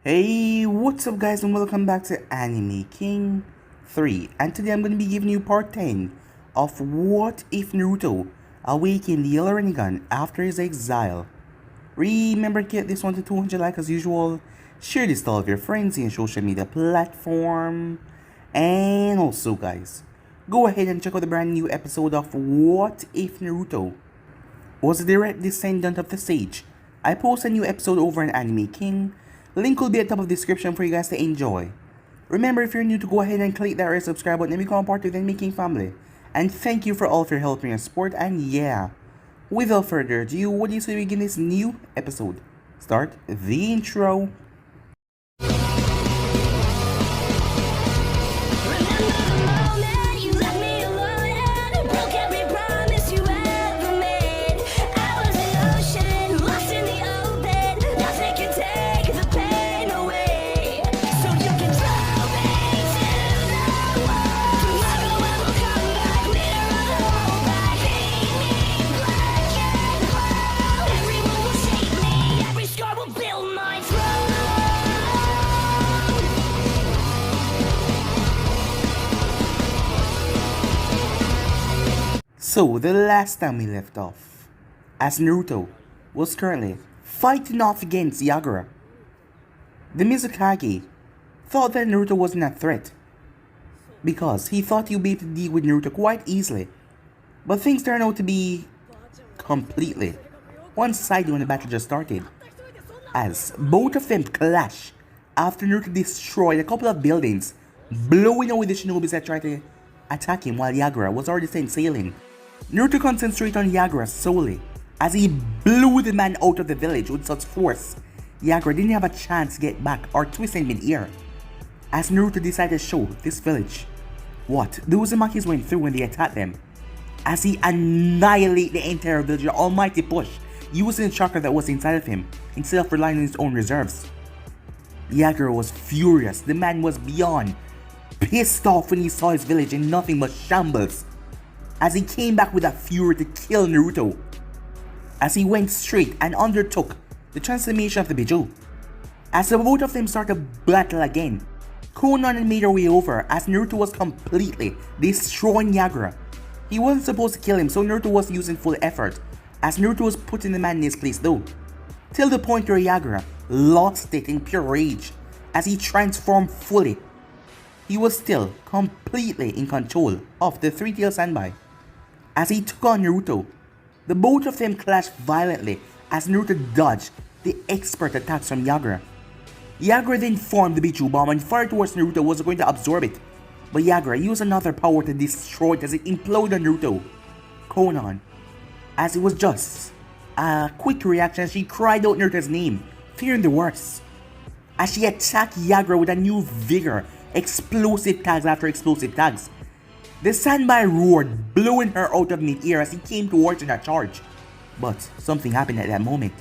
Hey, what's up guys and welcome back to Anime King 3, and today I'm going to be giving you part 10 of What If Naruto Awakened the Rinnegan after his exile. Remember to get this one to 200 likes as usual, share this to all of your friends in social media platform, and also guys, go ahead and check out the brand new episode of What If Naruto was a direct descendant of the sage. I post a new episode over on Anime King. Link will be at the top of the description for you guys to enjoy. Remember, if you're new, to go ahead and click that red subscribe button and become part of the Anime King family. And thank you for all of your help and support. And yeah, without further ado, what do you say we begin this new episode? Start the intro. So, the last time we left off, as Naruto was currently fighting off against Yagura, the Mizukage thought that Naruto wasn't a threat because he thought he would be able to deal with Naruto quite easily. But things turned out to be completely one-sided when the battle just started, as both of them clash after Naruto destroyed a couple of buildings, blowing away the shinobis that tried to attack him while Yagura was already sent sailing. Naruto concentrated on Yagura solely, as he blew the man out of the village with such force, Yagura didn't have a chance to get back or twist in mid-air, as Naruto decided to show this village what the Uzumakis went through when they attacked them, as he annihilated the entire village with an almighty push, using the chakra that was inside of him, instead of relying on his own reserves. Yagura was furious. The man was beyond pissed off when he saw his village in nothing but shambles, as he came back with a fury to kill Naruto, as he went straight and undertook the transformation of the Biju. As the both of them started to battle again, Konan made her way over as Naruto was completely destroying Yagura. He wasn't supposed to kill him, so Naruto was using full effort, as Naruto was putting the man in his place though, till the point where Yagura lost it in pure rage as he transformed fully. He was still completely in control of the three-tailed Sanbai. As he took on Naruto, the both of them clashed violently as Naruto dodged the expert attacks from Yagura. Yagura then formed the Biju bomb and fired towards Naruto, was going to absorb it, but Yagura used another power to destroy it as it imploded on Naruto. Konan, as it was just a quick reaction, she cried out Naruto's name, fearing the worst, as she attacked Yagura with a new vigor, explosive tags after explosive tags. The Sanbai roared, blowing her out of mid-air as he came towards her in a charge. But something happened at that moment.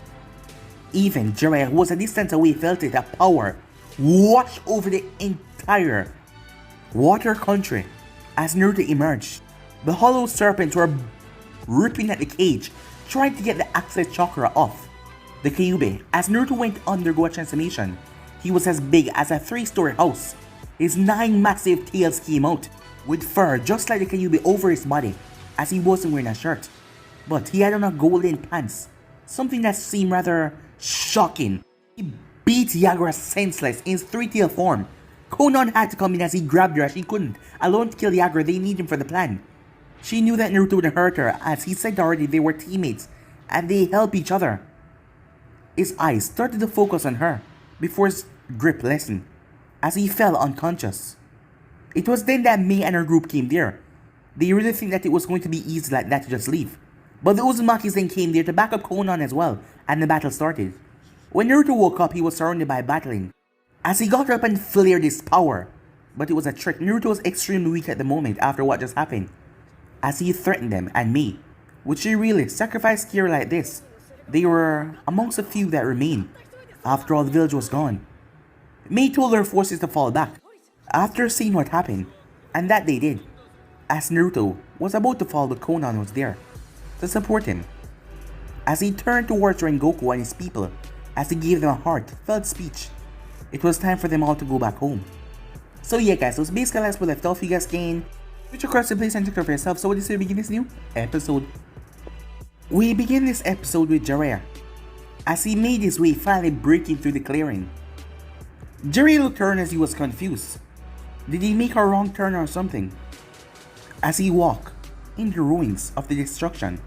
Even Jiraiya, who was a distance away, felt it, a power wash over the entire water country as Naruto emerged. The hollow serpents were ripping at the cage, trying to get the access chakra off the Kyuubi. As Naruto went to undergo a transformation, he was as big as a 3-story house. His 9 massive tails came out, with fur just like the Kyuubi over his body, as he wasn't wearing a shirt, but he had on a golden pants, something that seemed rather shocking. He beat Yagura senseless in his 3-tailed form. Konan had to come in as he grabbed her as she couldn't alone to kill Yagura. They need him for the plan. She knew that Naruto would hurt her, as he said already they were teammates and they help each other. His eyes started to focus on her before his grip lessened, as he fell unconscious. It was then that Mei and her group came there. They really think that it was going to be easy like that to just leave. But the Uzumakis then came there to back up Konan as well, and the battle started. When Naruto woke up, he was surrounded by battling, as he got up and flared his power. But it was a trick. Naruto was extremely weak at the moment after what just happened, as he threatened them and Mei. Would she really sacrifice Kira like this? They were amongst the few that remained. After all, the village was gone. Mei told her forces to fall back after seeing what happened, and that they did, as Naruto was about to fall, but Konan was there to support him. As he turned towards Rengoku and his people, as he gave them a heartfelt speech, it was time for them all to go back home. So yeah guys, so basically as we left off, you guys can switch across the place and check out for yourself. So what is we begin this new episode? We begin this episode with Jiraiya, as he made his way finally breaking through the clearing. Jiraiya looked around as he was confused. Did he make a wrong turn or something? As he walked in the ruins of the destruction.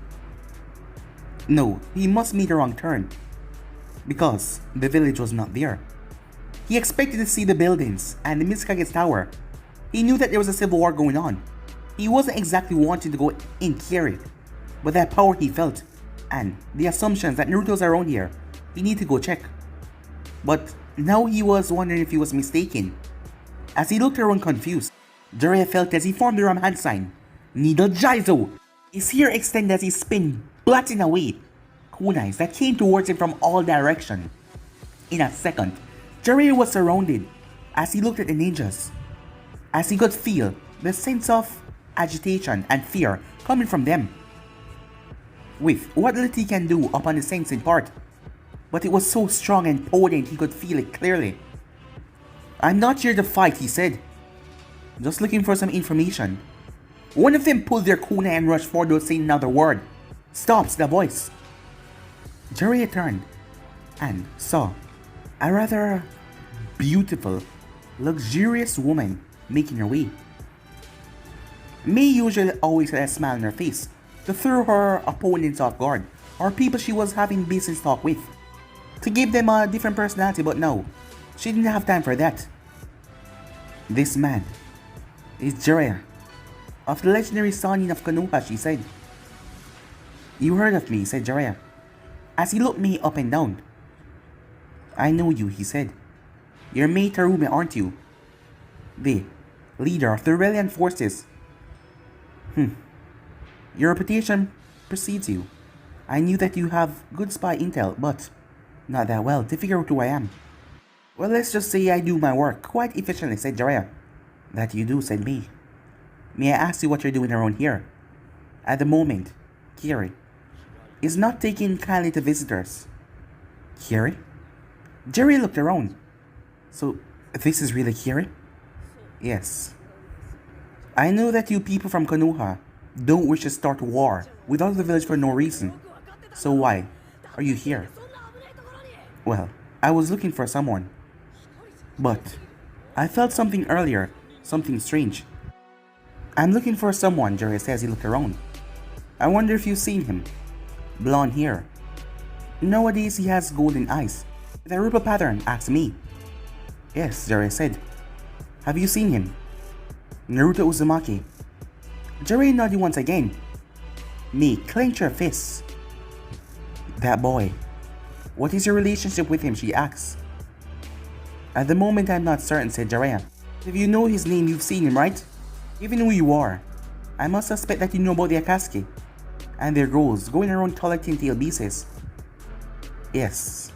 No, he must make a wrong turn, because the village was not there. He expected to see the buildings and the Mizkage's tower. He knew that there was a civil war going on. He wasn't exactly wanting to go in carried, but that power he felt, and the assumptions that Naruto's around here, he needed to go check. But now he was wondering if he was mistaken. As he looked around confused, Jiraiya felt as he formed the Ram hand sign. Needle Jizo! His hair extended as he spun, blotting away kunais that came towards him from all directions. In a second, Jiraiya was surrounded as he looked at the ninjas. As he could feel the sense of agitation and fear coming from them. With what little he can do upon the sensing part, but it was so strong and potent he could feel it clearly. "I'm not here to fight," he said. "Just looking for some information." One of them pulled their kunai and rushed forward without saying another word. "Stops," the voice. Jiraiya turned and saw a rather beautiful, luxurious woman making her way. May usually always had a smile on her face to throw her opponents off guard, or people she was having business talk with, to give them a different personality, but no, she didn't have time for that. "This man is Jiraiya, of the legendary Sannin of Konoha," she said. "You heard of me," said Jiraiya, as he looked me up and down. "I know you," he said. "You're Mei Tarume, aren't you? The leader of the rebellion forces." "Your reputation precedes you. I knew that you have good spy intel, but not that well to figure out who I am." "Well, let's just say I do my work quite efficiently," said Jiraiya. "That you do," said Mei. "May I ask you what you're doing around here?" At the moment, Kiri is not taking kindly to visitors. "Kiri?" Jiraiya looked around. "So, this is really Kiri?" "Yes. I know that you people from Konoha don't wish to start war without the village for no reason. So why are you here?" "Well, I was looking for someone. But I felt something earlier, something strange." "I'm looking for someone," Jiraiya says. He looked around. "I wonder if you've seen him. Blonde hair. Nowadays he has golden eyes. The Rupa pattern," asked me. "Yes," Jiraiya said. "Have you seen him?" "Naruto Uzumaki." Jiraiya nodded once again. Me clenched her fists. "That boy. What is your relationship with him?" she asked. "At the moment I'm not certain," said Jiraiya. "If you know his name, you've seen him, right? Even who you are, I must suspect that you know about the Akatsuki and their goals going around collecting tail pieces." "Yes.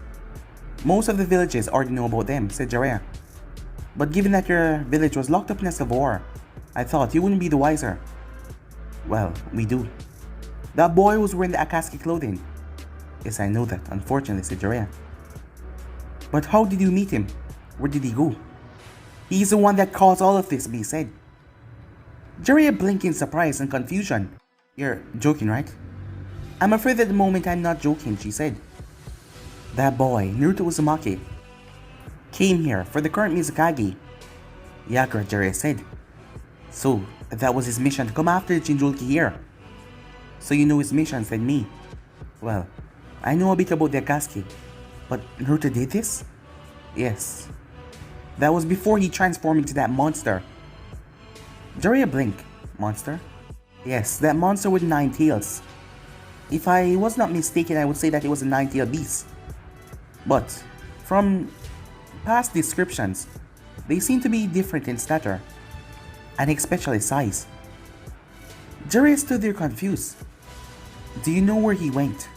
Most of the villages already know about them," said Jiraiya. "But given that your village was locked up in a civil war, I thought you wouldn't be the wiser." "Well, we do. That boy was wearing the Akatsuki clothing." "Yes, I know that, unfortunately," said Jiraiya. "But how did you meet him? Where did he go?" "He's the one that caused all of this," B said. Jiraiya blinked in surprise and confusion. "You're joking, right?" "I'm afraid at the moment I'm not joking," she said. "That boy, Naruto Uzumaki, came here for the current Mizukage." "Yakura," Jiraiya said. "So, that was his mission, to come after the Jinchuriki here." "So you know his mission," said me. "Well, I know a bit about the Akatsuki, but Naruto did this?" "Yes. That was before he transformed into that monster." Jiraiya blinked. "Monster?" "Yes, that monster with 9 tails. If I was not mistaken, I would say that it was a 9-tailed beast. But from past descriptions, they seem to be different in stature, and especially size." Jiraiya stood there confused. "Do you know where he went?"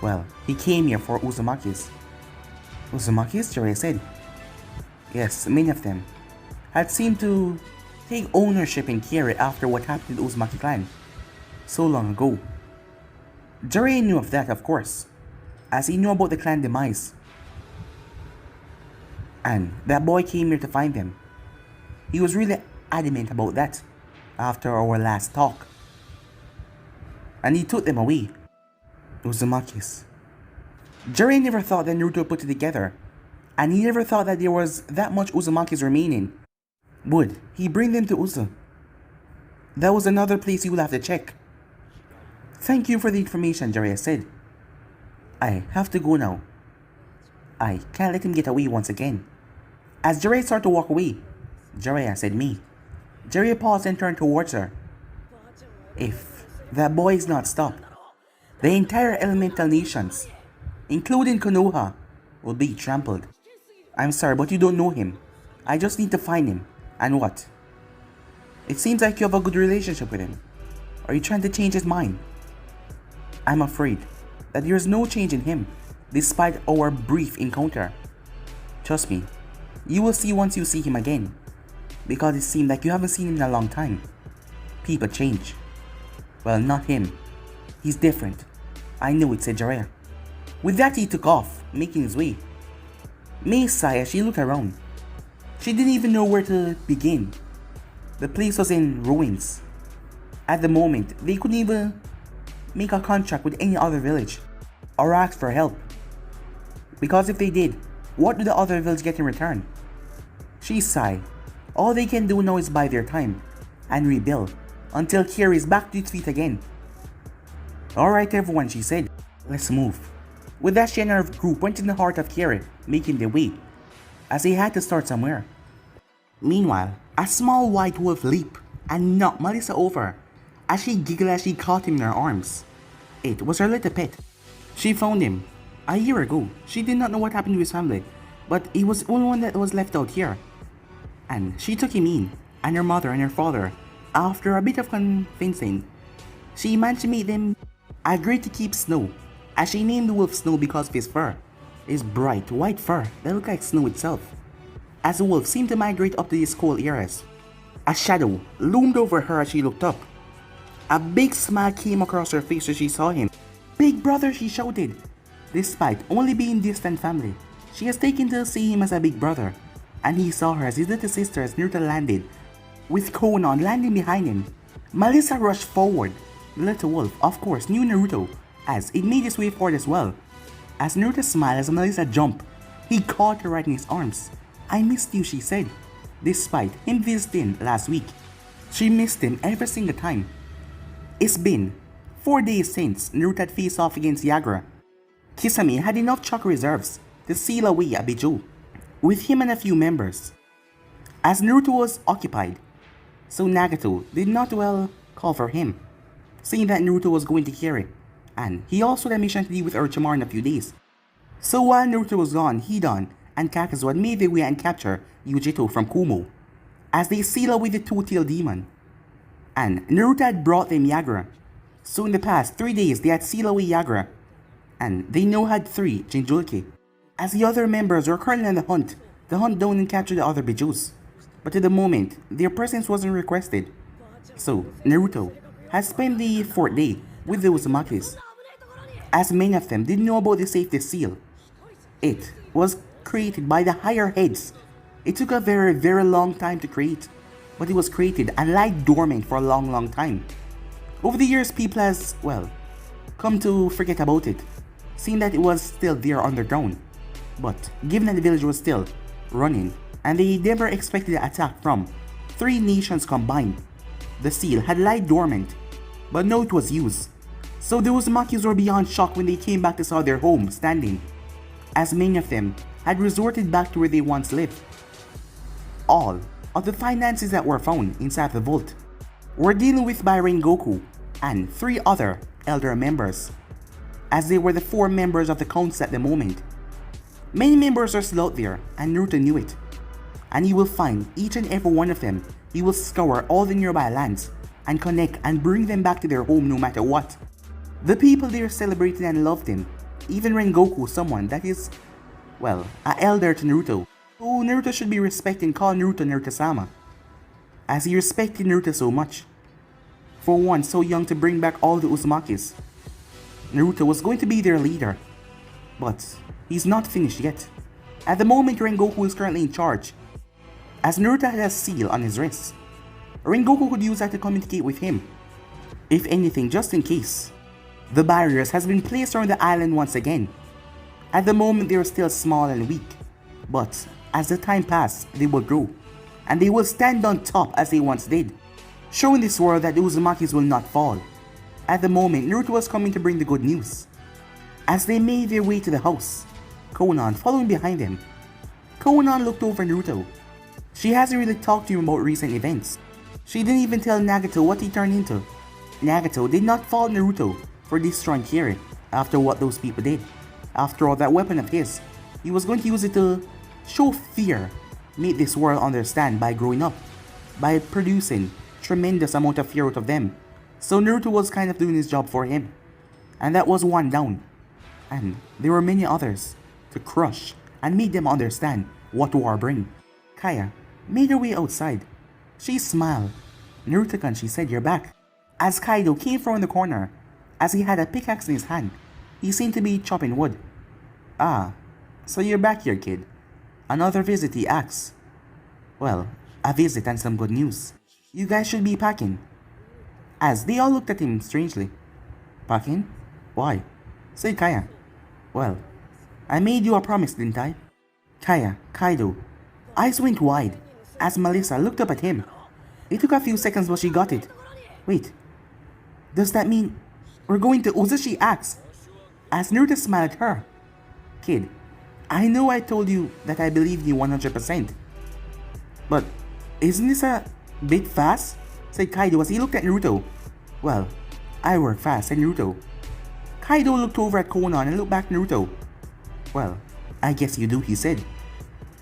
"Well, he came here for Uzumaki's." "Uzumaki's?" Jiraiya said. "Yes, many of them had seemed to take ownership in Kiri after what happened to the Uzumaki clan so long ago." Jiraiya knew of that, of course, as he knew about the clan demise. And that boy came here to find them. He was really adamant about that after our last talk. And he took them away. Uzumakis. Jiraiya never thought that Naruto put it together, and he never thought that there was that much Uzumakis remaining. Would he bring them to Uzu? That was another place he would have to check. Thank you for the information, Jiraiya said. I have to go now. I can't let him get away once again. As Jiraiya started to walk away, Jiraiya said me. Jiraiya paused and turned towards her. If that boy is not stopped, the entire elemental nations, including Konoha, will be trampled. I'm sorry, but you don't know him. I just need to find him. And what? It seems like you have a good relationship with him. Are you trying to change his mind? I'm afraid that there is no change in him, despite our brief encounter. Trust me, you will see once you see him again, because it seems like you haven't seen him in a long time. People change. Well, not him. He's different. I knew it, said Jiraiya. With that, he took off, making his way. Mei sighed as she looked around. She didn't even know where to begin. The place was in ruins. At the moment, they couldn't even make a contract with any other village or ask for help. Because if they did, what do the other villages get in return? She sighed. All they can do now is buy their time and rebuild until Kiri is back to its feet again. Alright everyone, she said. Let's move. With that, she and her group went in the heart of Kiri, making their way, as they had to start somewhere. Meanwhile, a small white wolf leaped and knocked Melissa over as she giggled as she caught him in her arms. It was her little pet. She found him a year ago. She did not know what happened to his family, but he was the only one that was left out here. And she took him in, and her mother and her father, after a bit of convincing, she managed to make them agree to keep Snow, as she named the wolf Snow because of his fur. His bright white fur that looked like snow itself. As the wolf seemed to migrate up to his cold areas, a shadow loomed over her as she looked up. A big smile came across her face as she saw him. Big brother, she shouted. Despite only being distant family, she has taken to see him as a big brother, and he saw her as his little sister as Naruto landed, with Konan landing behind him. Melissa rushed forward. The little wolf, of course, knew Naruto, as it made its way forward as well. As Naruto smiled as Melissa jumped, he caught her right in his arms. I missed you, she said. Despite him visiting last week, she missed him every single time. It's been 4 days since Naruto had faced off against Yagura. Kisame had enough chakra reserves to seal away a Bijou, with him and a few members. As Naruto was occupied, so Nagato did not call for him, saying that Naruto was going to Kiri, and he also had a mission to deal with Orochimaru in a few days. So while Naruto was gone, Hidan and Kakazu had made their way and captured Yujito from Kumo, as they seal away the two-tailed demon. And Naruto had brought them Yagura. So in the past 3 days they had sealed away Yagura, and they now had 3 Jinchuriki. As the other members were currently on the hunt down and capture the other Bijous. But at the moment, their presence wasn't requested. So Naruto had spent the 4th day with the Uzumakis, as many of them didn't know about the safety seal. It was created by the higher heads. It took a very, very long time to create, but it was created and lied dormant for a long time. Over the years, people has, come to forget about it, seeing that it was still there underground. But given that the village was still running, and they never expected an attack from 3 nations combined, the seal had lied dormant, but now it was used. So those Makis were beyond shock when they came back to saw their home standing, as many of them had resorted back to where they once lived. All of the finances that were found inside the vault were dealing with by Rengoku and 3 other elder members, as they were the 4 members of the council at the moment. Many members are still out there, and Naruto knew it. And he will find each and every one of them. He will scour all the nearby lands and connect and bring them back to their home no matter what. The people there celebrated and loved him. Even Rengoku, someone that is, an elder to Naruto, who Naruto should be respecting, call Naruto Naruto-sama, as he respected Naruto so much. For one so young to bring back all the Uzumakis. Naruto was going to be their leader, but he's not finished yet. At the moment, Rengoku is currently in charge, as Naruto had a seal on his wrist. Rengoku could use that to communicate with him, if anything, just in case. The barriers has been placed around the island once again. At the moment, they are still small and weak, but as the time passes, they will grow, and they will stand on top as they once did, showing this world that the Uzumakis will not fall. At the moment, Naruto was coming to bring the good news. As they made their way to the house, Konan following behind them. Konan looked over Naruto. She hasn't really talked to him about recent events. She didn't even tell Nagato what he turned into. Nagato did not fault Naruto for destroying Kirin after what those people did. After all, that weapon of his, he was going to use it to show fear, make this world understand by growing up, by producing tremendous amount of fear out of them. So Naruto was kind of doing his job for him. And that was one down. And there were many others to crush and make them understand what war brings. Kaya made her way outside. She smiled. Naruto-kun, she said, you're back. As Kaido came from the corner, as he had a pickaxe in his hand, he seemed to be chopping wood. Ah, so you're back here, kid. Another visit, he asks. Well, a visit and some good news. You guys should be packing. As they all looked at him strangely. Packing? Why? Said Kaya. Well, I made you a promise, didn't I? Kaya, Kaido, eyes went wide as Melissa looked up at him. It took a few seconds but she got it. Wait, does that mean we're going to Uza? She asked, as Naruto smiled at her. Kid, I know I told you that I believed you 100%. But isn't this a bit fast? Said Kaido as he looked at Naruto. Well, I work fast, said Naruto. Kaido looked over at Konan and looked back at Naruto. Well, I guess you do, he said.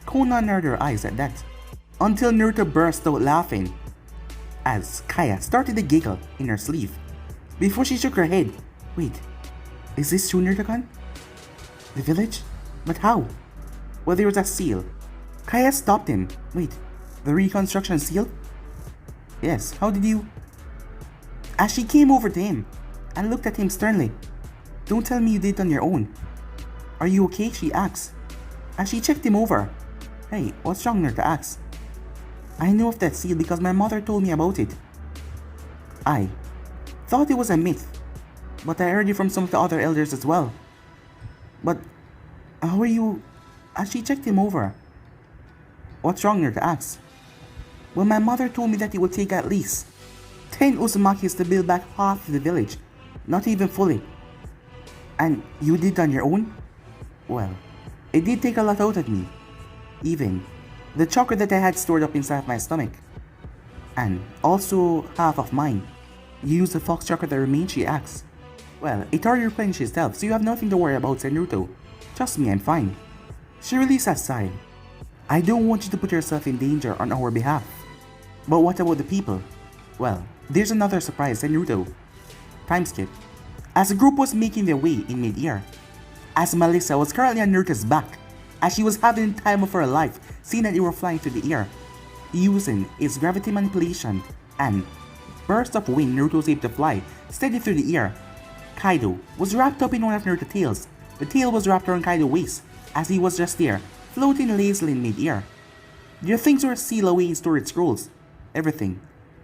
Konan narrowed her eyes at that, until Naruto burst out laughing, as Kaya started to giggle in her sleeve, before she shook her head. Wait, is this true, Naruto-kun? The village? But how? Well, there was a seal. Kaya stopped him. Wait, the reconstruction seal? Yes, how did you... As she came over to him and looked at him sternly. Don't tell me you did it on your own. Are you okay? She asked, as she checked him over. Hey, what's wrong, Naruto asked. I know of that seal because my mother told me about it. I thought it was a myth, but I heard it from some of the other elders as well. But how are you? As she checked him over. What's wrong, Naruto asked. Well, my mother told me that it would take at least 10 Uzumakis to build back half of the village, not even fully. And you did it on your own? Well, it did take a lot out of me. Even the chakra that I had stored up inside my stomach. And also half of mine. You used the fox chakra that remained, she asked. Well, it already replenished itself, so you have nothing to worry about, said Naruto. Trust me, I'm fine. She released a sigh. I don't want you to put yourself in danger on our behalf. But what about the people? Well, there's another surprise, said Naruto. Time skip. As the group was making their way in mid-air, as Melissa was currently on Naruto's back, as she was having the time of her life, seeing that they were flying through the air, using its gravity manipulation and burst of wind, Naruto was able to fly steady through the air. Kaido was wrapped up in one of Naruto's tails. The tail was wrapped around Kaido's waist, as he was just there, floating lazily in mid-air. Their things were sealed away in storage scrolls. Everything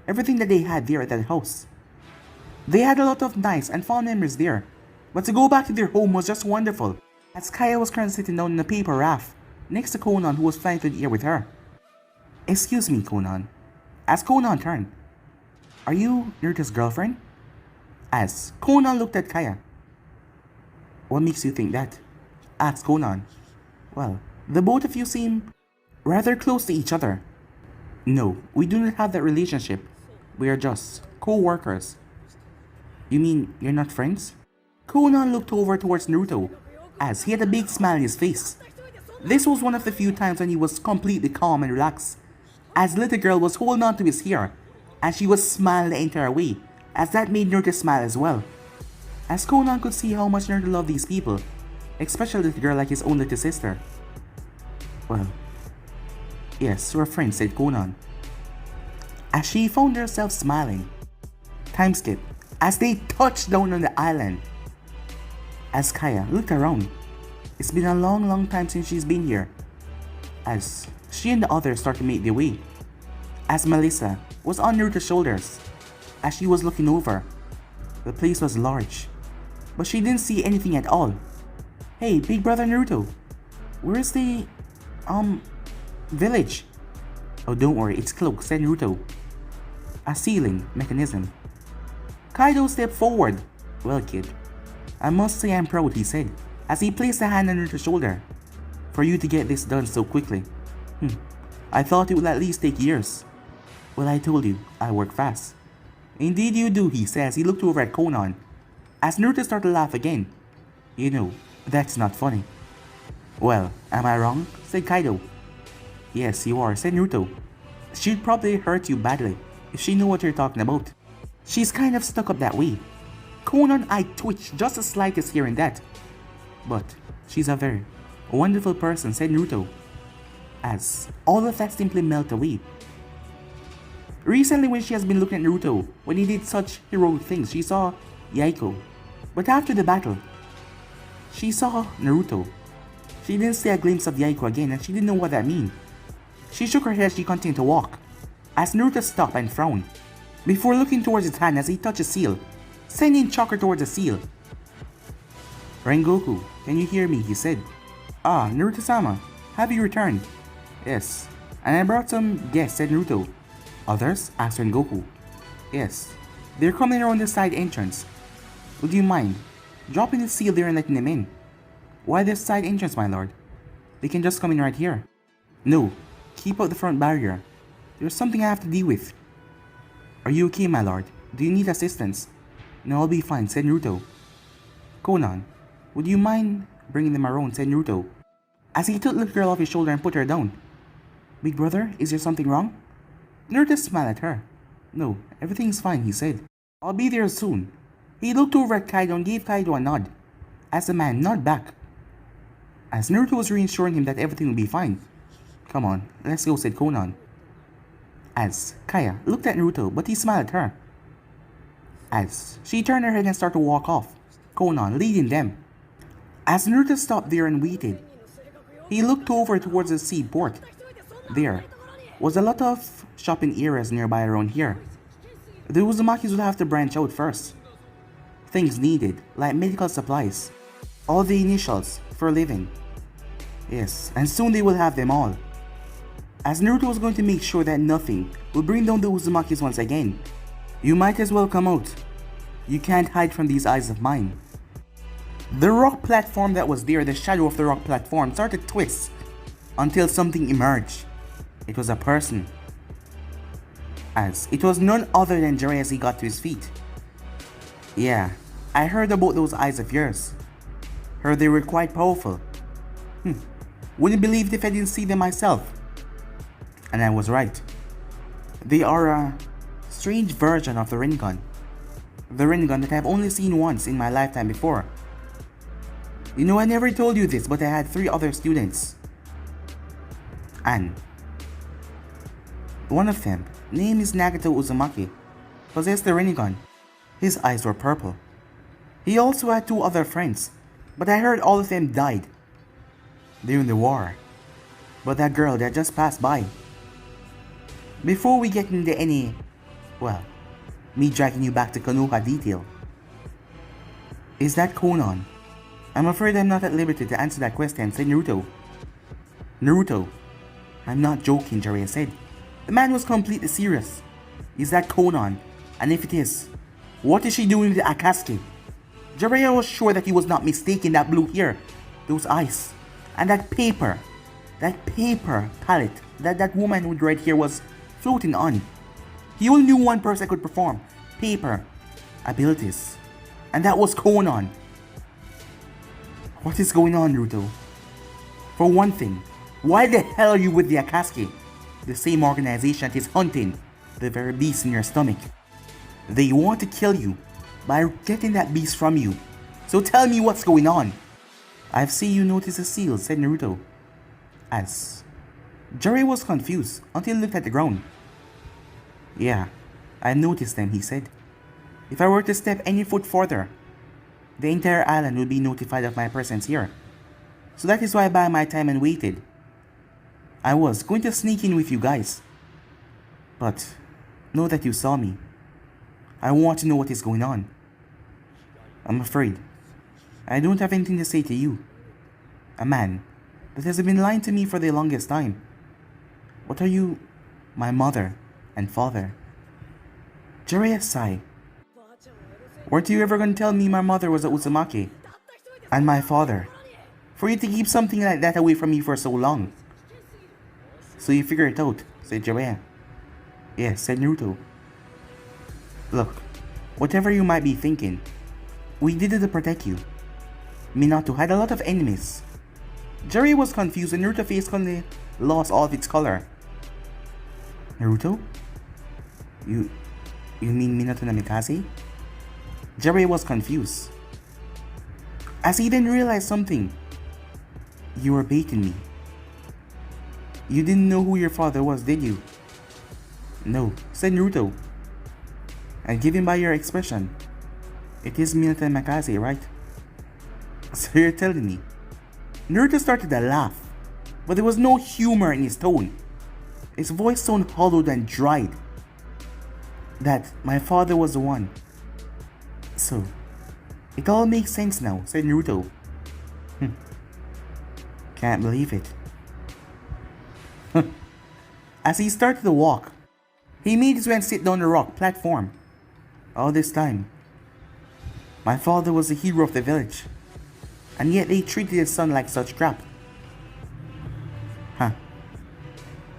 that they had there at that house. They had a lot of nice and fond memories there, but to go back to their home was just wonderful, as Kaya was currently sitting down in a paper raft next to Konan, who was flying through the air with her. Excuse me, Konan. As Konan turned, are you Naruto's girlfriend? As Konan looked at Kaya. What makes you think that? Asked Konan. Well, the both of you seem rather close to each other. No, we do not have that relationship. We are just co-workers. You mean you're not friends? Konan looked over towards Naruto, as he had a big smile on his face. This was one of the few times when he was completely calm and relaxed, as the little girl was holding on to his hair, and she was smiling the entire way, as that made Naruto smile as well. As Konan could see how much Naruto loved these people, especially the little girl like his own little sister. Well, yes, we're friends, said Konan, as she found herself smiling. Time skip, as they touched down on the island. As Kaya looked around, it's been a long time since she's been here. as she and the others started to make their way. As Melissa was on Naruto's shoulders, as she was looking over, the place was large, but she didn't see anything at all. Hey, big brother Naruto, where's the, village? Oh, don't worry, it's cloaked, said Naruto. A sealing mechanism. Kaido stepped forward. Well, kid, I must say I'm proud, he said, as he placed a hand on Naruto's shoulder. For you to get this done so quickly. I thought it would at least take years. Well, I told you, I work fast. Indeed you do, he says. He looked over at Konan. As Naruto started to laugh again. You know, that's not funny. Well, am I wrong? Said Kaido. Yes, you are, said Naruto. She'd probably hurt you badly if she knew what you're talking about. She's kind of stuck up that way. Konan's eye twitched just the slightest here and that. But she's a very wonderful person, said Naruto. As all of that simply melted away. Recently when she has been looking at Naruto, when he did such heroic things, she saw Yaiko. But after the battle, she saw Naruto. She didn't see a glimpse of Yaiko again and she didn't know what that meant. She shook her head as she continued to walk, as Naruto stopped and frowned, before looking towards his hand as he touched a seal, sending chakra towards the seal. Rengoku, can you hear me? He said. Ah, Naruto-sama, have you returned? Yes, and I brought some guests, said Naruto. Others? Asked Rengoku. Yes, they're coming around the side entrance. Would you mind dropping the seal there and letting them in? Why this side entrance, my lord? They can just come in right here. No, keep out the front barrier. There's something I have to deal with. Are you okay, my lord? Do you need assistance? No, I'll be fine, said Naruto. Konan, would you mind bringing them around, said Naruto, as he took the girl off his shoulder and put her down. Big brother, is there something wrong? Naruto smiled at her. No, everything's fine, he said. I'll be there soon. He looked over at Kaido and gave Kaido a nod, as the man nodded back, as Naruto was reassuring him that everything would be fine. Come on, let's go, said Konan. As Kaya looked at Naruto, but he smiled at her. As she turned her head and started to walk off, Konan leading them. As Naruto stopped there and waited, he looked over towards the seaport. There was a lot of shopping areas nearby around here. The Uzumakis would have to branch out first. Things needed, like medical supplies, all the initials for living. Yes, and soon they will have them all. As Naruto was going to make sure that nothing will bring down the Uzumakis once again. You might as well come out. You can't hide from these eyes of mine. The rock platform that was there, the shadow of the rock platform, started to twist until something emerged. It was a person. As it was none other than Jiraiya as he got to his feet. Yeah, I heard about those eyes of yours. Heard they were quite powerful. Wouldn't believe it if I didn't see them myself. And I was right. They are a strange version of the Rinnegan. The Rinnegan that I've only seen once in my lifetime before. You know, I never told you this, but I had 3 other students. And one of them, name is Nagato Uzumaki, possessed the Rinnegan. His eyes were purple. He also had 2 other friends, but I heard all of them died during the war. But that girl that just passed by. Before we get into any, well, me dragging you back to Konoha detail. Is that Konan? I'm afraid I'm not at liberty to answer that question, said Naruto. Naruto, I'm not joking, Jiraiya said. The man was completely serious. Is that Konan? And if it is, what is she doing with the Akatsuki? Jiraiya was sure that he was not mistaken. That blue hair, those eyes, and that paper palette that woman with red hair was floating on. He only knew one person could perform paper abilities, and that was Konan. What is going on, Naruto? For one thing, why the hell are you with the Akatsuki? The same organization that is hunting the very beast in your stomach. They want to kill you by getting that beast from you. So tell me what's going on. I've seen you notice the seals, said Naruto. As Jiraiya was confused until he looked at the ground. Yeah, I noticed them, he said. If I were to step any foot further, the entire island would be notified of my presence here. So that is why I bided my time and waited. I was going to sneak in with you guys. But know that you saw me. I want to know what is going on. I'm afraid I don't have anything to say to you. A man that has been lying to me for the longest time. What are you? My mother and father. Jiraiya sighed. Weren't you ever going to tell me my mother was a Uzumaki? And my father? For you to keep something like that away from me for so long. So you figure it out, said Jiraiya. Yes, said Naruto. Look, whatever you might be thinking, we did it to protect you. Minato had a lot of enemies. Jiraiya was confused and Naruto's face suddenly lost all of its color. Naruto? You mean Minato Namikaze? Jiraiya was confused. As he then realized something. You were baiting me. You didn't know who your father was, did you? No, said Naruto. And given by your expression, it is Minato Namikaze, right? So you're telling me. Naruto started to laugh, but there was no humor in his tone. His voice sounded hollowed and dried. That my father was the one. So, it all makes sense now, said Naruto. Can't believe it. As he started to walk, he made his way and sit down the rock platform. All this time, my father was the hero of the village, and yet they treated his son like such crap.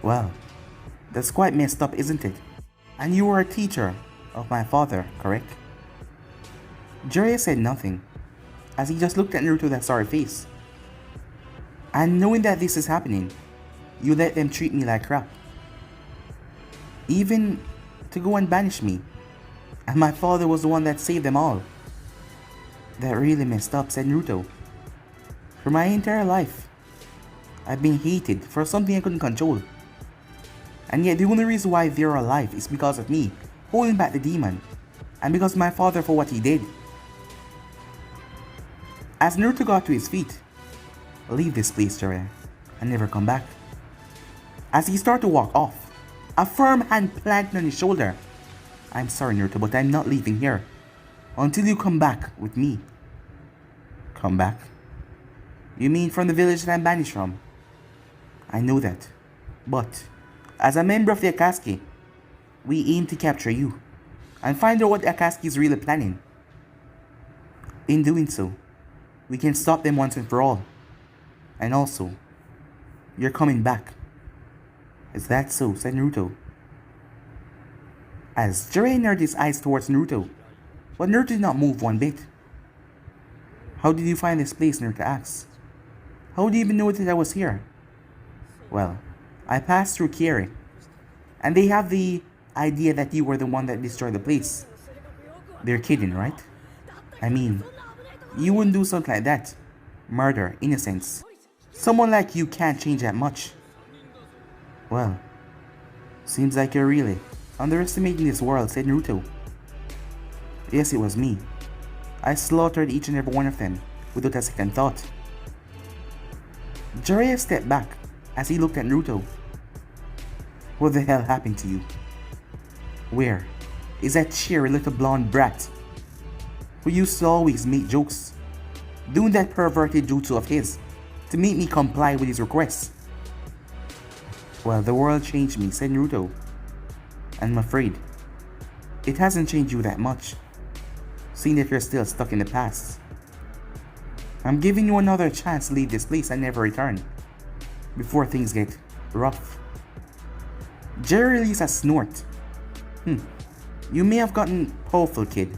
Well, that's quite messed up, isn't it? And you were a teacher of my father, correct? Jiraiya said nothing, as he just looked at Naruto with that sorry face. And knowing that this is happening, you let them treat me like crap. Even to go and banish me. And my father was the one that saved them all. That really messed up, said Naruto. For my entire life, I've been hated for something I couldn't control. And yet the only reason why they're alive is because of me holding back the demon. And because of my father for what he did. As Naruto got to his feet, leave this place, Jiraiya, and never come back. As he started to walk off, a firm hand planted on his shoulder. I'm sorry, Naruto, but I'm not leaving here until you come back with me. Come back? You mean from the village that I'm banished from? I know that, but as a member of the Akatsuki, we aim to capture you and find out what the Akatsuki is really planning. In doing so, we can stop them once and for all. And also, you're coming back. Is that so? Said Naruto. As Jiraiya narrowed his eyes towards Naruto, but Naruto did not move one bit. How did you find this place? Naruto asked. How do you even know that I was here? Well, I passed through Kieri, and they have the idea that you were the one that destroyed the place. They're kidding, right? I mean, you wouldn't do something like that. Murder, innocence. Someone like you can't change that much. Well, seems like you're really underestimating this world, said Naruto. Yes, it was me. I slaughtered each and every one of them without a second thought. Jiraiya stepped back as he looked at Naruto. What the hell happened to you? Where is that cheery little blonde brat who used to always make jokes, doing that perverted jutsu of his to make me comply with his requests? Well, the world changed me, said Naruto. And I'm afraid it hasn't changed you that much, seeing that you're still stuck in the past. I'm giving you another chance to leave this place and never return, before things get rough. Jerry released a snort. You may have gotten powerful, kid,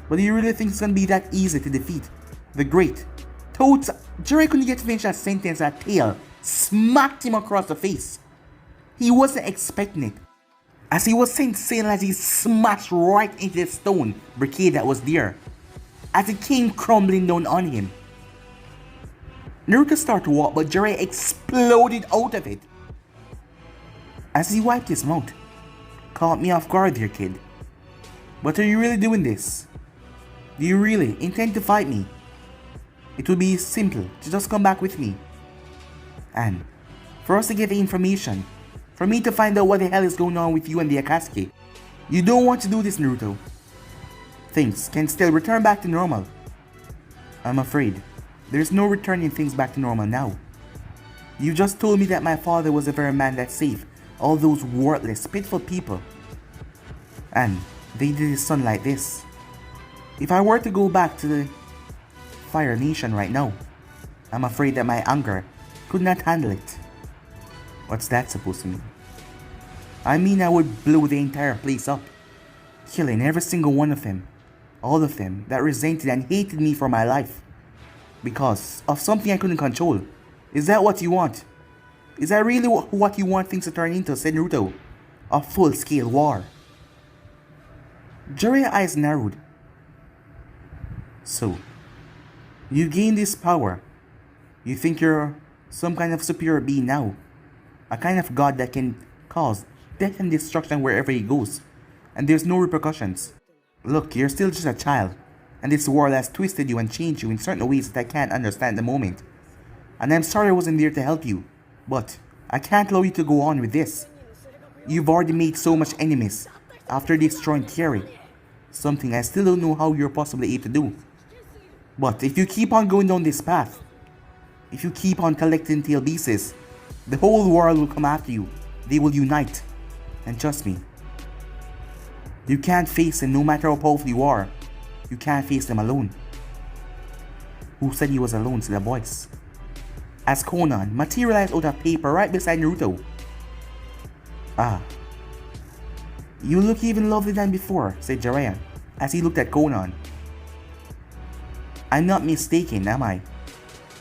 but do you really think it's gonna be that easy to defeat the great Toads? Jerry couldn't get to finish that sentence. That tail smacked him across the face. He wasn't expecting it, as he was sent sailing as he smashed right into the stone brigade that was there, as it came crumbling down on him. Naruto started to walk, but Jiraiya exploded out of it. As he wiped his mouth, caught me off guard there, kid. But are you really doing this? Do you really intend to fight me? It would be simple to just come back with me. And For us to get the information. For me to find out what the hell is going on with you and the Akatsuki. You don't want to do this, Naruto. Things can still return back to normal. I'm afraid there's no returning things back to normal now. You just told me that my father was the very man that saved all those worthless, pitiful people. And they did his son like this. If I were to go back to the Fire Nation right now, I'm afraid that my anger could not handle it. What's that supposed to mean? I mean, I would blow the entire place up, killing every single one of them. All of them that resented and hated me for my life. Because of something I couldn't control. Is that what you want? Is that really what you want things to turn into, said Naruto? A full-scale war. Jiraiya's eyes narrowed. So, you gain this power. You think you're some kind of superior being now. A kind of god that can cause death and destruction wherever he goes. And there's no repercussions. Look, you're still just a child. And this world has twisted you and changed you in certain ways that I can't understand at the moment. And I'm sorry I wasn't there to help you. But I can't allow you to go on with this. You've already made so much enemies after destroying Theory. Something I still don't know how you're possibly able to do. But if you keep on going down this path, if you keep on collecting tail pieces, the whole world will come after you. They will unite. And trust me, you can't face them no matter how powerful you are. You can't face them alone. Who said he was alone, said a voice. As Conan materialized out of paper right beside Naruto. Ah. You look even lovely than before, said Jiraiya, as he looked at Conan. I'm not mistaken, am I?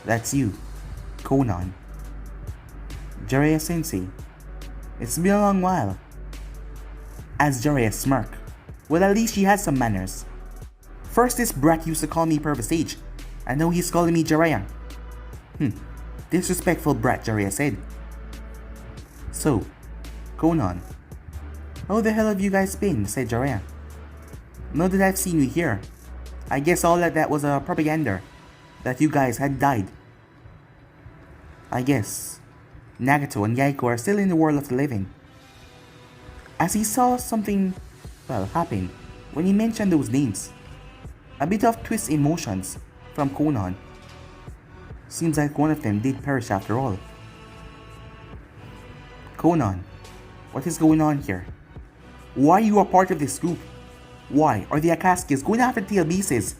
That's you, Conan. Jiraiya Sensei. It's been a long while. As Jiraiya smirked. Well, at least she has some manners. First this brat used to call me Purple Sage, and now he's calling me Jiraiya. Disrespectful brat, Jiraiya said. So, Conan, how the hell have you guys been, said Jiraiya. Now that I've seen you here, I guess all that was a propaganda, that you guys had died. I guess Nagato and Yaiko are still in the world of the living. As he saw something, happen when he mentioned those names. A bit of twist emotions from Conan. Seems like one of them did perish after all. Conan, what is going on here? Why are you a part of this group? Why are the Akatsuki's going after tail pieces?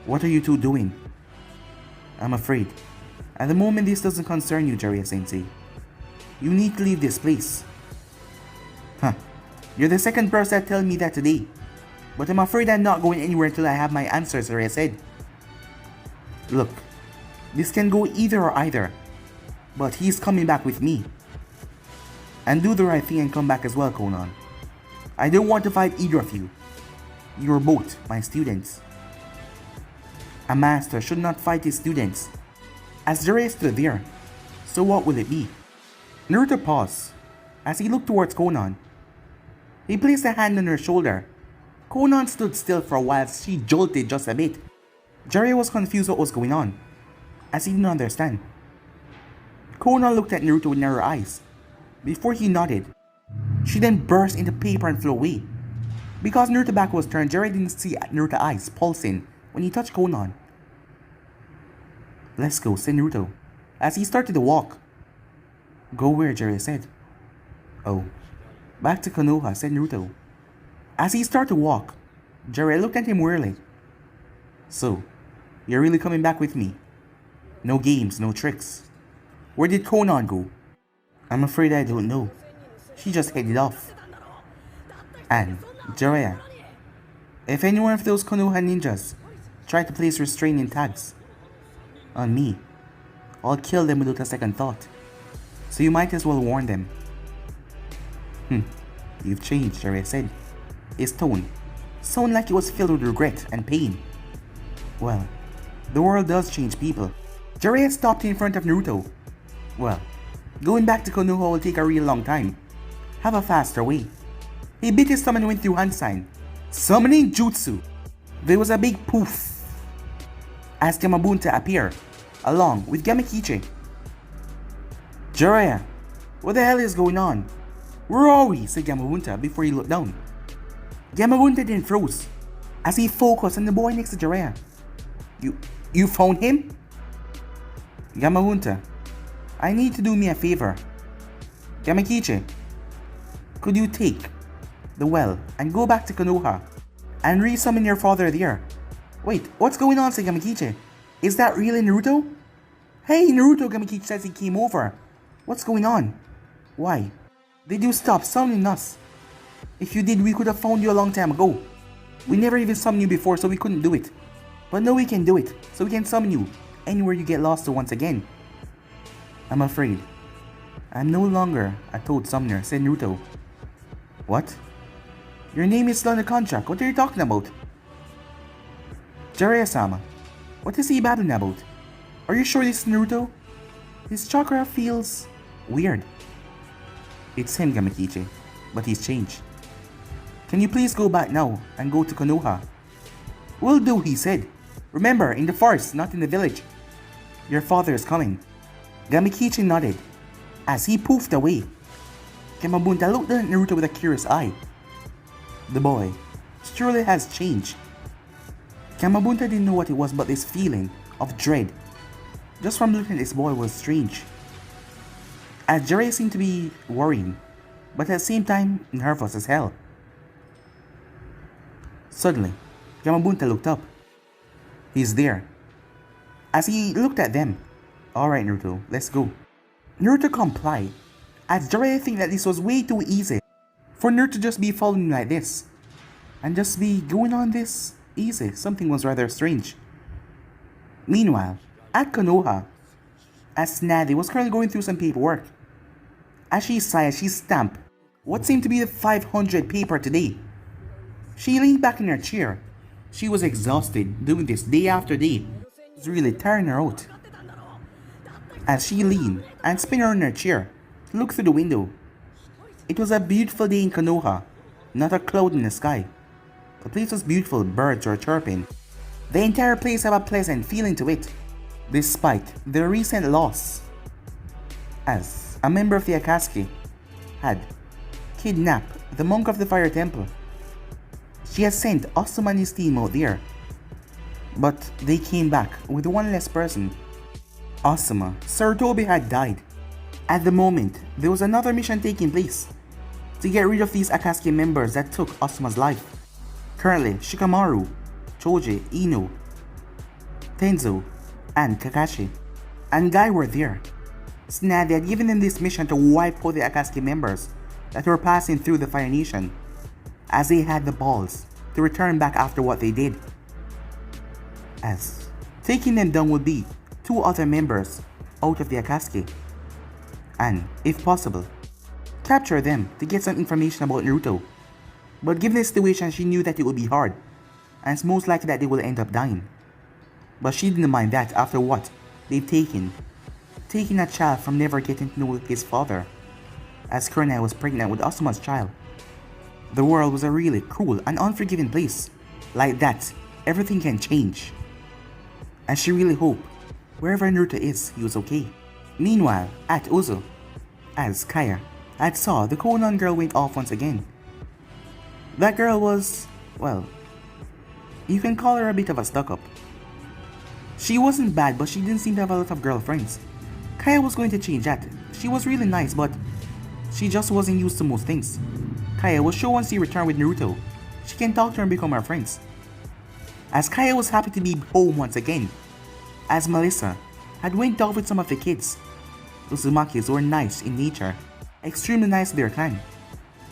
What are you two doing? I'm afraid, at the moment this doesn't concern you, Jiraiya Sensei. You need to leave this place. You're the second person that tells me that today. But I'm afraid I'm not going anywhere until I have my answers, Jiraiya said. Look, this can go either or either. But he's coming back with me. And do the right thing and come back as well, Conan. I don't want to fight either of you. You're both my students. A master should not fight his students. As Jiraiya stood there, so what will it be? Naruto paused as he looked towards Conan. He placed a hand on her shoulder. Conan stood still for a while as she jolted just a bit. Jiraiya was confused what was going on, as he didn't understand. Conan looked at Naruto with narrow eyes. Before he nodded, she then burst into paper and flew away. Because Naruto's back was turned, Jiraiya didn't see Naruto's eyes pulsing when he touched Conan. Let's go, said Naruto, as he started to walk. Go where, Jiraiya said. Oh, back to Konoha, said Naruto. As he started to walk, Jiraiya looked at him wearily. So, you're really coming back with me? No games, no tricks. Where did Conan go? I'm afraid I don't know. She just headed off. And, Jiraiya, if any one of those Konoha ninjas try to place restraining tags on me, I'll kill them without a second thought. So you might as well warn them. You've changed, Jiraiya said. His tone sounded like it was filled with regret and pain. Well, the world does change people. Jiraiya stopped in front of Naruto. Well, going back to Konoha will take a real long time. Have a faster way. He bit his thumb and went through hand sign, summoning jutsu. There was a big poof as Gamabunta appeared, along with Gamakichi. Jiraiya, what the hell is going on? Where are we? Said Gamabunta before he looked down. Gamabunta then froze as he focused on the boy next to Jiraiya. You found him? Gamabunta, I need to do me a favor. Gamakichi, could you take the well and go back to Konoha and re-summon your father there? Wait, what's going on? Said Gamakichi. Is that really Naruto? Hey Naruto, Gamakichi says he came over. What's going on? Why did you stop summoning us? If you did, we could have found you a long time ago. We never even summoned you before, so we couldn't do it. But now we can do it, so we can summon you anywhere you get lost to once again. I'm afraid I'm no longer a Toad Summoner, said Naruto. What? Your name is still on the contract. What are you talking about? Jiraiya-sama, what is he babbling about? Are you sure this is Naruto? His chakra feels weird. It's him, Gamakichi, but he's changed. Can you please go back now and go to Konoha? Will do, he said. Remember, in the forest, not in the village. Your father is coming. Gamakichi nodded as he poofed away. Gamabunta looked at Naruto with a curious eye. The boy surely has changed. Gamabunta didn't know what it was, but this feeling of dread just from looking at this boy was strange. As Jiraiya seemed to be worrying, but at the same time nervous as hell. Suddenly, Gamabunta looked up. He's there. As he looked at them, alright Naruto, let's go. Naruto complied, as Jiraiya think that this was way too easy for Naruto just be following like this, and just be going on this easy. Something was rather strange. Meanwhile, at Konoha, as Snady was currently going through some paperwork, as she sighed, she stamped what seemed to be the 500 paper today. She leaned back in her chair. She was exhausted doing this day after day. It was really tiring her out. As she leaned and spun around in her chair to look through the window, it was a beautiful day in Konoha, not a cloud in the sky. The place was beautiful, birds were chirping. The entire place had a pleasant feeling to it, despite the recent loss, as a member of the Akatsuki had kidnapped the monk of the Fire Temple. She had sent Asuma and his team out there, but they came back with one less person. Asuma, Sarutobi had died. At the moment, there was another mission taking place to get rid of these Akatsuki members that took Asuma's life. Currently, Shikamaru, Choji, Ino, Tenzo, and Kakashi and Guy were there. Snady had given them this mission to wipe out the Akatsuki members that were passing through the Fire Nation, as they had the balls to return back after what they did. As taking them down would be 2 other members out of the Akatsuki, and, if possible, capture them to get some information about Naruto. But given the situation, she knew that it would be hard, and it's most likely that they will end up dying. But she didn't mind that after what they've taken a child from never getting to know his father, as Kurina was pregnant with Asuma's child. The world was a really cruel and unforgiving place. Like that, everything can change. And she really hoped, wherever Naruto is, he was okay. Meanwhile, at Uzo, as Kaya had saw the Konan girl went off once again. That girl was, well, you can call her a bit of a stuck-up. She wasn't bad, but she didn't seem to have a lot of girlfriends. Kaya was going to change that. She was really nice, but she just wasn't used to most things. Kaya was sure once he returned with Naruto, she can talk to her and become her friends. As Kaya was happy to be home once again, as Melissa had went off with some of the kids. Uzumakis were nice in nature, extremely nice to their clan.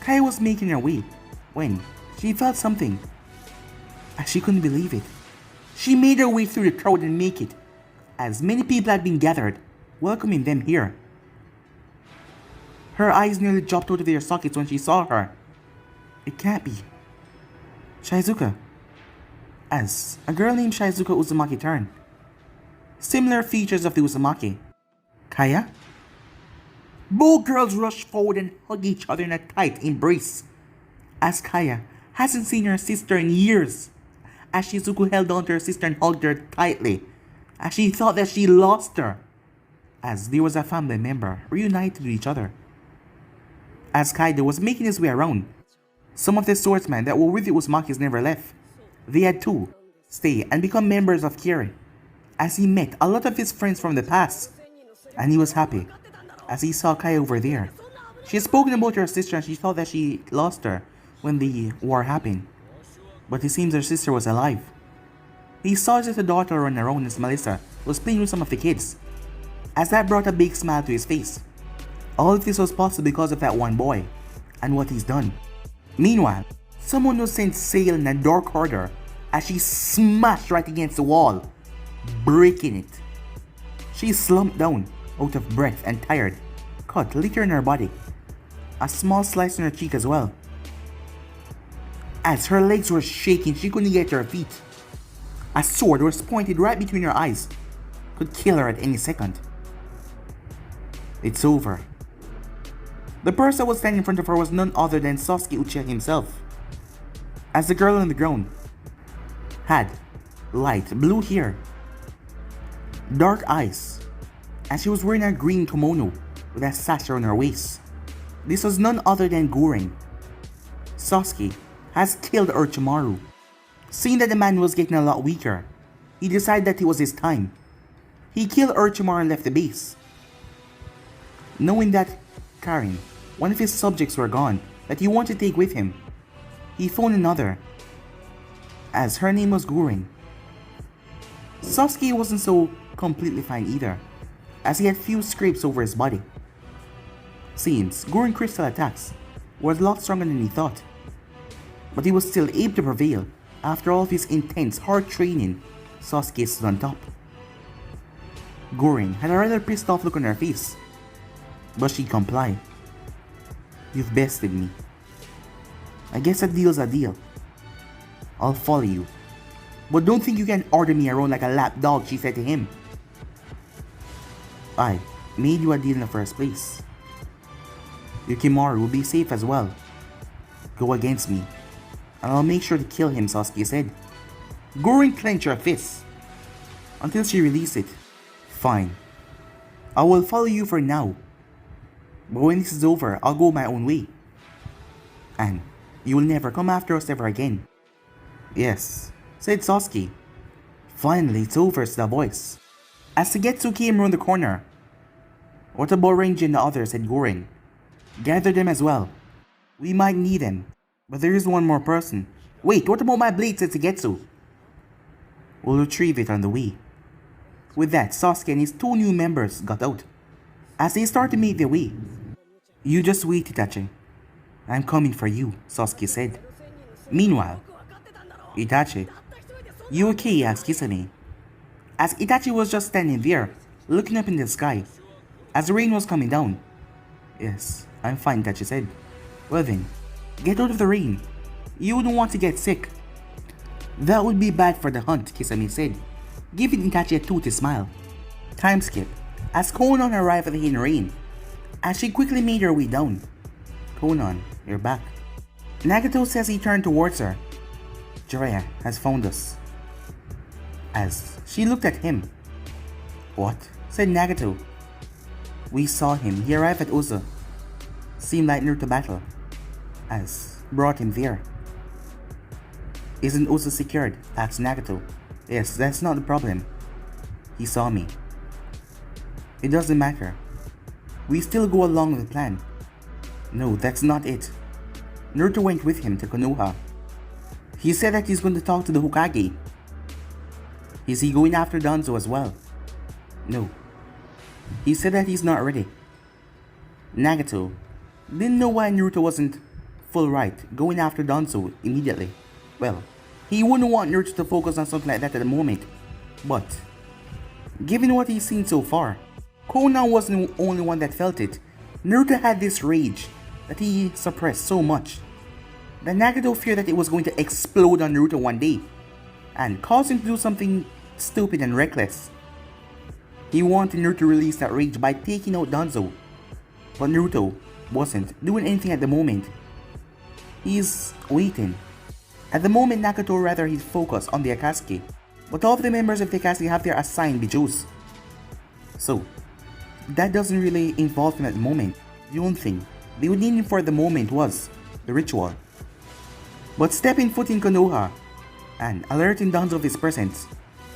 Kaya was making her way when she felt something, as she couldn't believe it. She made her way through the crowd and make it, as many people had been gathered, welcoming them here. Her eyes nearly dropped out of their sockets when she saw her. It can't be Shizuka. As a girl named Shizuka Uzumaki turned. Similar features of the Uzumaki. Kaya? Both girls rushed forward and hugged each other in a tight embrace, as Kaya hasn't seen her sister in years, as Shizuku held on to her sister and hugged her tightly, as she thought that she lost her. as there was a family member reunited with each other. As Kaido was making his way around, some of the swordsmen that were with the Uzumakis never left. They had to stay and become members of Kiri, as he met a lot of his friends from the past, and he was happy as he saw Kai over there. She had spoken about her sister and she thought that she lost her when the war happened, but it seems her sister was alive. He saw his little daughter run around as Melissa was playing with some of the kids, as that brought a big smile to his face. All of this was possible because of that one boy, and what he's done. Meanwhile, someone was sent sail in a dark corridor as she smashed right against the wall, breaking it. She slumped down, out of breath and tired, cut later in her body, a small slice on her cheek as well. As her legs were shaking, she couldn't get to her feet. A sword was pointed right between her eyes, could kill her at any second. It's over. The person that was standing in front of her was none other than Sasuke Uchiha himself, as the girl on the ground had light blue hair, dark eyes, and she was wearing a green kimono with a sash around her waist. This was none other than Gurren. Sasuke has killed Orochimaru. Seeing that the man was getting a lot weaker, he decided that it was his time. He killed Orochimaru and left the base. Knowing that Karin, one of his subjects, were gone that he wanted to take with him, he found another, as her name was Gurren. Sasuke wasn't so completely fine either, as he had few scrapes over his body. Seems Gurren crystal attacks were a lot stronger than he thought, but he was still able to prevail after all of his intense hard training. Sasuke stood on top. Gurren had a rather pissed off look on her face, but she complied. You've bested me. I guess a deal's a deal. I'll follow you, but don't think you can order me around like a lapdog, she said to him. I made you a deal in the first place. Yukimaru will be safe as well. Go against me, and I'll make sure to kill him, Sasuke said. Gurren clenched her fists until she released it. Fine. I will follow you for now, but when this is over, I'll go my own way. And you will never come after us ever again. Yes, said Sasuke. Finally, it's over, said a voice, as Suigetsu came around the corner. What about Renji and the others, said Gurren. Gather them as well. We might need them, but there is one more person. Wait, what about my blade, said Suigetsu. We'll retrieve it on the way. With that, Sasuke and his two new members got out, as they started to make their way. You just wait, Itachi. I'm coming for you, Sasuke said. Meanwhile, Itachi, you okay? Asked Kisame, as Itachi was just standing there, looking up in the sky, as the rain was coming down. Yes, I'm fine, Itachi said. Well then, get out of the rain. You wouldn't want to get sick. That would be bad for the hunt, Kisame said, giving Itachi a toothy smile. Time skip, as Konan arrived at the hidden rain, as she quickly made her way down. Konan, you're back. Nagato says he turned towards her. Jiraiya has found us. As she looked at him. What? Said Nagato. We saw him. He arrived at Uza. Seemed like Naruto battle, as brought him there. Isn't Uza secured? Asked Nagato. Yes, that's not the problem. He saw me. It doesn't matter. We still go along with the plan. No, that's not it. Naruto went with him to Konoha. He said that he's going to talk to the Hokage. Is he going after Danzo as well? No. He said that he's not ready. Nagato didn't know why Naruto wasn't full right going after Danzo immediately. Well, he wouldn't want Naruto to focus on something like that at the moment. But, given what he's seen so far, Konan wasn't the only one that felt it. Naruto had this rage that he suppressed so much that Nagato feared that it was going to explode on Naruto one day and cause him to do something stupid and reckless. He wanted Naruto to release that rage by taking out Danzo, but Naruto wasn't doing anything at the moment. He's waiting. At the moment, Nagato rather his focus on the Akatsuki, but all of the members of the Akatsuki have their assigned Bijus. So, that doesn't really involve him at the moment. The only thing they would need him for the moment was the ritual. But stepping foot in Konoha and alerting Danzo of his presence,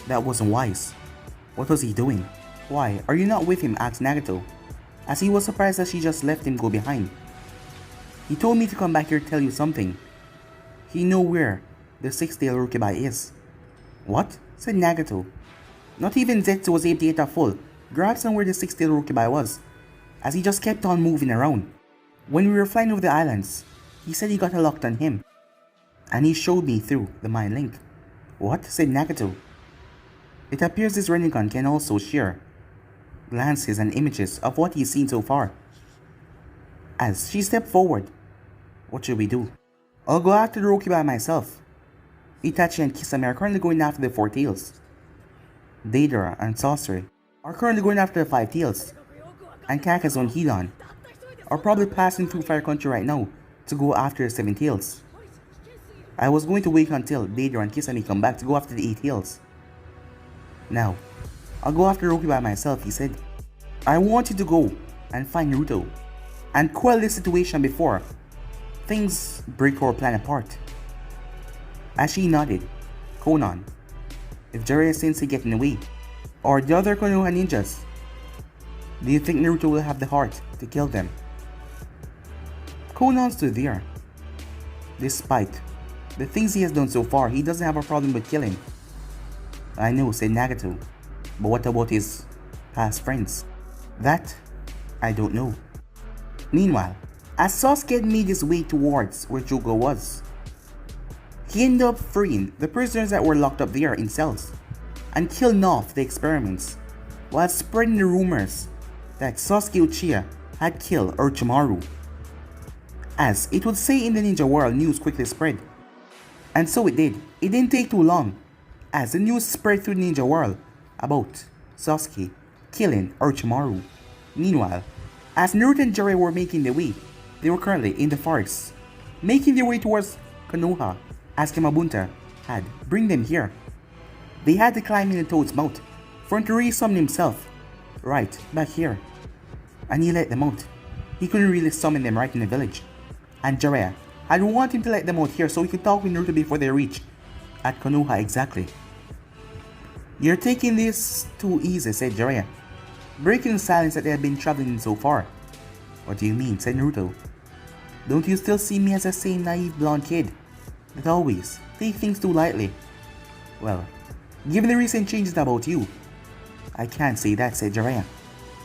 that wasn't wise. What was he doing? Why are you not with him? Asked Nagato, as he was surprised that she just left him go behind. He told me to come back here to tell you something. He know where the six-tailed Rukibai is. What? Said Nagato. Not even Zetsu was able to get a full grasp on where the six-tailed Rukibai was, as he just kept on moving around. When we were flying over the islands, he said he got a lock on him, and he showed me through the mind link. What? Said Nagato. It appears this Rinnegan can also share glances and images of what he's seen so far. As she stepped forward, what should we do? I'll go after the Rukibai myself. Itachi and Kisame are currently going after the four tails. Deidara and Sorcery are currently going after the five tails. And Kakazo and Hidan are probably passing through Fire Country right now to go after the seven tails. I was going to wait until Deidara and Kisame come back to go after the eight tails. Now, I'll go after Rukibai myself, he said. I wanted to go and find Naruto and quell this situation before things break our plan apart. As she nodded, Konan, if Jiraiya Sensei getting away, or the other Konoha ninjas, do you think Naruto will have the heart to kill them? Konan stood there. Despite the things he has done so far, he doesn't have a problem with killing. I know, said Nagato, but what about his past friends? That, I don't know. Meanwhile, as Sasuke made his way towards where Jogo was, he ended up freeing the prisoners that were locked up there in cells and killing off the experiments while spreading the rumors that Sasuke Uchiha had killed Orochimaru. As it would say in the ninja world, news quickly spread. And so it did. It didn't take too long as the news spread through the ninja world about Sasuke killing Orochimaru. Meanwhile, as Naruto and Jiraiya were making their way, they were currently in the forest, making their way towards Konoha, as Kimabunta had bring them here. They had to climb in the Toad's mouth for him to re-summon himself right back here, and he let them out. He couldn't really summon them right in the village, and Jiraiya had wanted him to let them out here so he could talk with Naruto before they reach at Konoha exactly. You're taking this too easy, said Jiraiya, breaking the silence that they had been traveling in so far. What do you mean, said Naruto. Don't you still see me as the same naive blonde kid that always take things too lightly? Well, given the recent changes about you, I can't say that, said Jiraiya.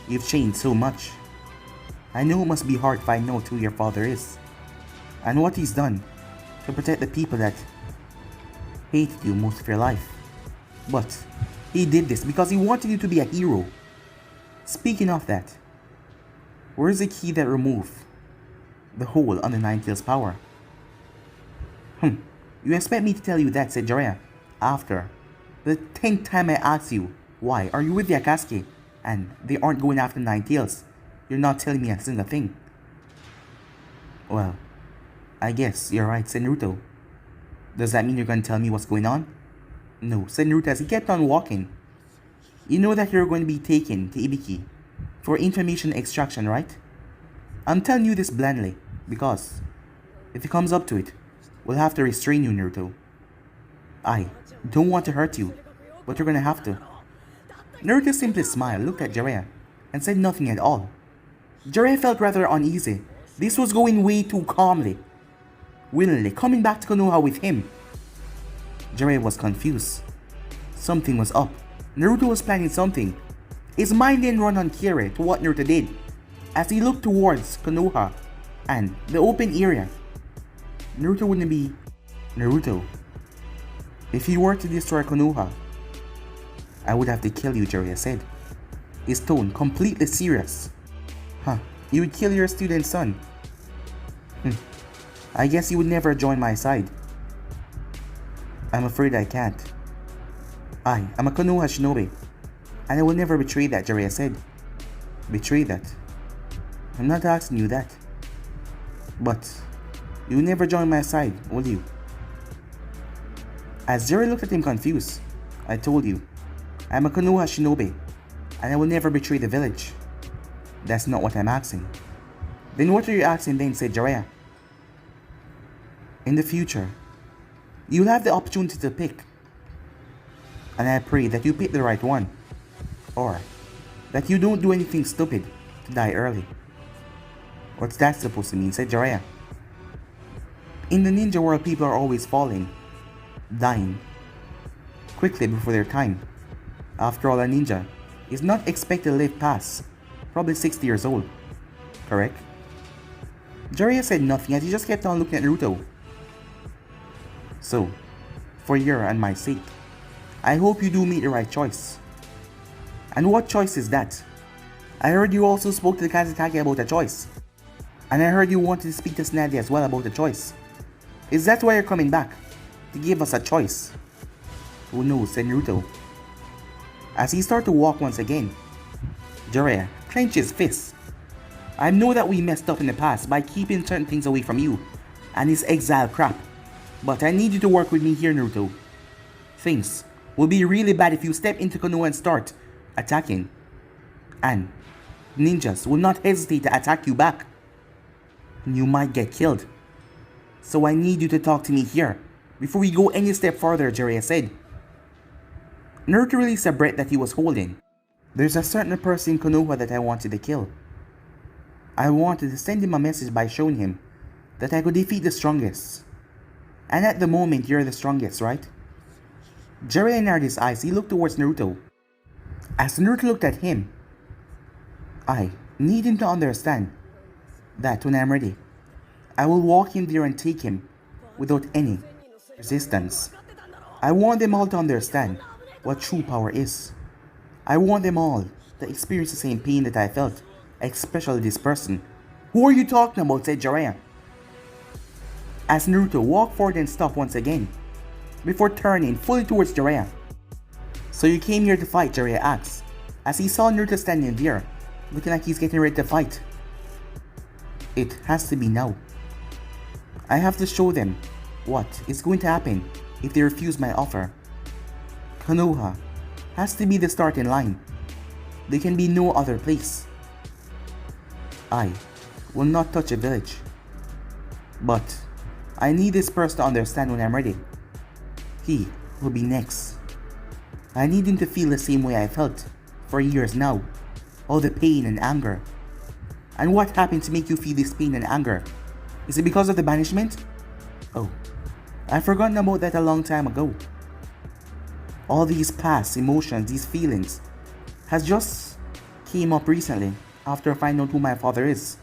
You've changed so much. I know it must be hard to find out who your father is, and what he's done to protect the people that hated you most of your life. But he did this because he wanted you to be a hero. Speaking of that, where's the key that removed the hole on the Nine Tails' power? You expect me to tell you that, said Jiraiya, after the 10th time I asked you, why are you with the Akatsuki and they aren't going after Nine Tails? You're not telling me a single thing. Well, I guess you're right, said Naruto. Does that mean you're going to tell me what's going on? No, said Naruto as he kept on walking. You know that you're going to be taken to Ibiki for information extraction, right? I'm telling you this blandly, because if it comes up to it, we'll have to restrain you, Naruto. I don't want to hurt you, but you're gonna have to. Naruto simply smiled, looked at Jiraiya, and said nothing at all. Jiraiya felt rather uneasy. This was going way too calmly. Willingly coming back to Konoha with him. Jiraiya was confused. Something was up. Naruto was planning something. His mind then ran on Kire to what Naruto did, as he looked towards Konoha and the open area. Naruto wouldn't be Naruto. If he were to destroy Konoha, I would have to kill you, Jiraiya said, his tone completely serious. You would kill your student son? I guess you would never join my side. I'm afraid I can't. I am a Konoha shinobi, and I will never betray that, Jiraiya said. Betray that? I'm not asking you that. But you will never join my side, will you? As Jiraiya looked at him confused, I told you, I'm a Konoha shinobi, and I will never betray the village. That's not what I'm asking. Then what are you asking then, said Jiraiya. In the future, you'll have the opportunity to pick. And I pray that you pick the right one. Or that you don't do anything stupid to die early. What's that supposed to mean, said Jiraiya. In the ninja world, people are always falling, dying, quickly before their time. After all, a ninja is not expected to live past probably 60 years old, correct? Jiraiya said nothing as he just kept on looking at Naruto. So, for your and my sake, I hope you do make the right choice. And what choice is that? I heard you also spoke to the Kazekage about a choice. And I heard you wanted to speak to Tsunade as well about a choice. Is that why you're coming back? To give us a choice? Who knows, said Naruto. As he started to walk once again, Jiraiya clenched his fists. I know that we messed up in the past by keeping certain things away from you and this exile crap. But I need you to work with me here, Naruto. Things will be really bad if you step into Konoha and start attacking. And ninjas will not hesitate to attack you back. You might get killed. So I need you to talk to me here before we go any step further, Jiraiya said. Naruto released a breath that he was holding. There's a certain person in Konoha that I wanted to kill. I wanted to send him a message by showing him that I could defeat the strongest. And at the moment, you're the strongest, right? Jiraiya narrowed his eyes. He looked towards Naruto. As Naruto looked at him, I need him to understand that when I'm ready, I will walk him there and take him without any resistance. I want them all to understand what true power is. I want them all to experience the same pain that I felt, especially this person. Who are you talking about? Said Jiraiya. As Naruto walked forward and stopped once again, before turning fully towards Jiraiya. So you came here to fight? Jiraiya asked, as he saw Naruto standing there, looking like he's getting ready to fight. It has to be now. I have to show them what is going to happen if they refuse my offer. Konoha has to be the starting line. There can be no other place. I will not touch a village. But I need this person to understand when I'm ready. He will be next. I need him to feel the same way I felt for years now. All the pain and anger. And what happened to make you feel this pain and anger? Is it because of the banishment? Oh, I've forgotten about that a long time ago. All these past emotions, these feelings, has just came up recently after finding out who my father is.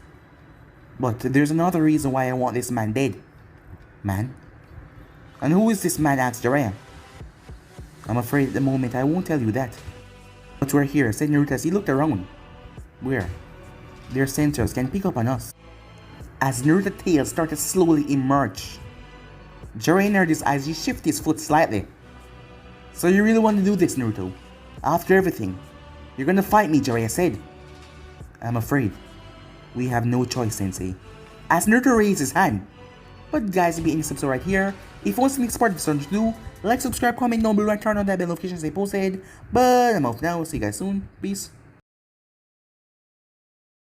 But there's another reason why I want this man dead. Man? And who is this man? Asked Jiraiya. I'm afraid at the moment I won't tell you that. But we're here, said Naruto as he looked around. Where their sensors can pick up on us. As Naruto's tail started to slowly emerge, Jiraiya narrowed his eyes. He shifted his foot slightly. So you really want to do this, Naruto? After everything, you're gonna fight me, Jiraiya said. I'm afraid we have no choice, Sensei. As Naruto raised his hand. But guys, if you enjoyed this episode right here, if you want to see the next part of this to do, like, subscribe, comment down below, and turn on that bell notifications they posted. But I'm off now. See you guys soon. Peace.